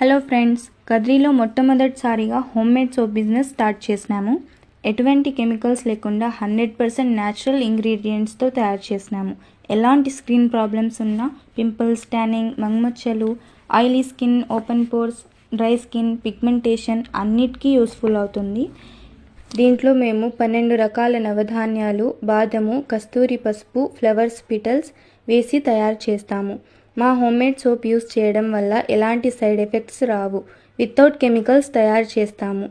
Hello friends, కద్రీలో మొట్టమొదటిసారిగా homemade soap business start చేసినాము. ఎటువంటి కెమికల్స్ లేకుండా 100% న్యాచురల్ ఇంగ్రీడియంట్స్తో తయారు చేసినాము. ఎలాంటి స్కిన్ ప్రాబ్లమ్స్ ఉన్నా, పింపుల్స్, ట్యానింగ్, మంగుమచ్చలు, oily skin, open pores, dry skin, pigmentation అన్నిటికీ యూస్ఫుల్ అవుతుంది. దీంట్లో మేము 12 రకాల నవధాన్యాలు, బాదము, కస్తూరి పసుపు, ఫ్లవర్స్ పిటల్స్ వేసి తయారు చేస్తాము. మా హోమ్మేడ్ సోప్ యూస్ చేయడం వల్ల ఎలాంటి సైడ్ ఎఫెక్ట్స్ రావు. వితౌట్ కెమికల్స్ తయారు చేస్తాము.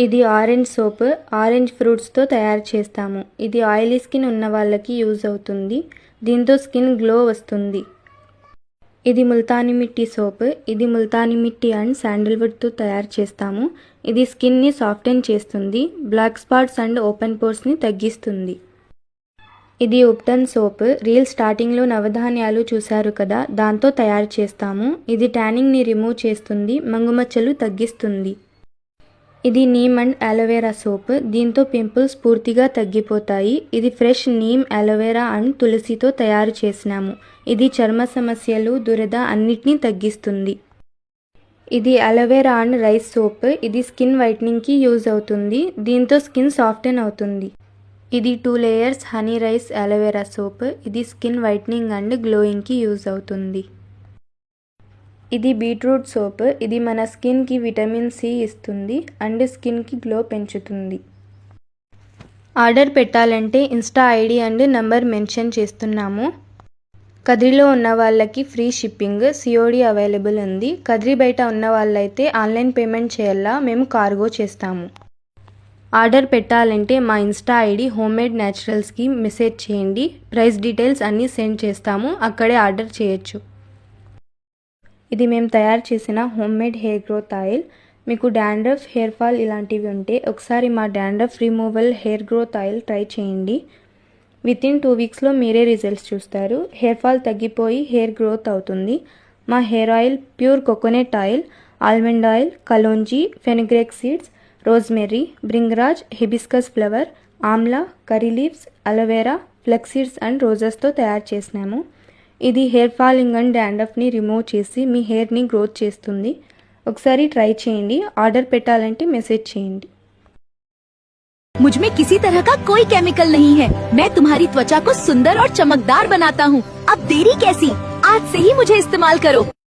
ఇది ఆరెంజ్ సోప్, ఆరెంజ్ ఫ్రూట్స్తో తయారు చేస్తాము. ఇది ఆయిలీ స్కిన్ ఉన్న వాళ్ళకి యూజ్ అవుతుంది. దీంతో స్కిన్ గ్లో వస్తుంది. ఇది ముల్తానీ మిట్టి సోప్. ఇది ముల్తానీ మిట్టి అండ్ శాండిల్వుడ్తో తయారు చేస్తాము. ఇది స్కిన్ని సాఫ్టెన్ చేస్తుంది. బ్లాక్ స్పాట్స్ అండ్ ఓపెన్ పోర్స్ని తగ్గిస్తుంది. ఇది ఉప్టన్ సోప్. రీల్ స్టార్టింగ్లో నవధాన్యాలు చూశారు కదా, దాంతో తయారు చేస్తాము. ఇది ట్యానింగ్ని రిమూవ్ చేస్తుంది, మంగుమచ్చలు తగ్గిస్తుంది. ఇది నీమ్ అండ్ అలోవెరా సోప్. దీంతో పింపుల్స్ పూర్తిగా తగ్గిపోతాయి. ఇది ఫ్రెష్ నీమ్, అలోవెరా అండ్ తులసితో తయారు చేసినాము. ఇది చర్మ సమస్యలు, దురద అన్నిటినీ తగ్గిస్తుంది. ఇది అలోవెరా అండ్ రైస్ సోప్. ఇది స్కిన్ వైట్నింగ్కి యూజ్ అవుతుంది. దీంతో స్కిన్ సాఫ్టెన్ అవుతుంది. ఇది 2 layers honey rice aloe vera soap. ఇది స్కిన్ వైట్నింగ్ అండ్ గ్లోయింగ్కి యూజ్ అవుతుంది. ఇది బీట్రూట్ సోప్. ఇది మన స్కిన్కి విటమిన్ సి ఇస్తుంది అండ్ స్కిన్కి గ్లో పెంచుతుంది. ఆర్డర్ పెట్టాలంటే Insta ID and number mention చేస్తున్నాము. కద్రీలో ఉన్న వాళ్ళకి ఫ్రీ షిప్పింగ్, సిఓడి అవైలబుల్ ఉంది. కద్రీ బయట ఉన్న వాళ్ళైతే ఆన్లైన్ పేమెంట్ చేయాలా, మేము కార్గో చేస్తాము. ఆర్డర్ పెట్టాలంటే మా ఇన్స్టా ఐడి హోమ్మేడ్ న్యాచురల్స్కి మెసేజ్ చేయండి. ప్రైస్ డీటెయిల్స్ అన్నీ సెండ్ చేస్తాము. అక్కడే ఆర్డర్ చేయొచ్చు. ఇది మేము తయారు చేసిన హోమ్మేడ్ హెయిర్ గ్రోత్ ఆయిల్. మీకు డాండ్రఫ్, హెయిర్ ఫాల్ ఇలాంటివి ఉంటే ఒకసారి మా dandruff removal hair growth oil try చేయండి. వితిన్ 2 వీక్స్లో మీరే రిజల్ట్స్ చూస్తారు. హెయిర్ ఫాల్ తగ్గిపోయి హెయిర్ గ్రోత్ అవుతుంది. మా hair oil pure coconut oil, almond oil, kalonji, fenugreek seeds, rosemary, bhringraj, hibiscus flower, amla, curry leaves, aloe vera, flax seeds and రోజెస్తో తయారు చేసినాము. ఇది హెయిర్ ఫాలింగ్ అండ్ డాండ్రఫ్ని రిమూవ్ చేసి మీ హెయిర్ని గ్రోత్ చేస్తుంది. ఒకసారి ట్రై చేయండి. ఆర్డర్ పెట్టాలంటే మెసేజ్ చేయండి. मुझमें किसी तरह का कोई केमिकल नहीं है. मैं तुम्हारी त्वचा को सुंदर और चमकदार बनाता हूँ. अब देरी कैसी? आज से ही मुझे इस्तेमाल करो.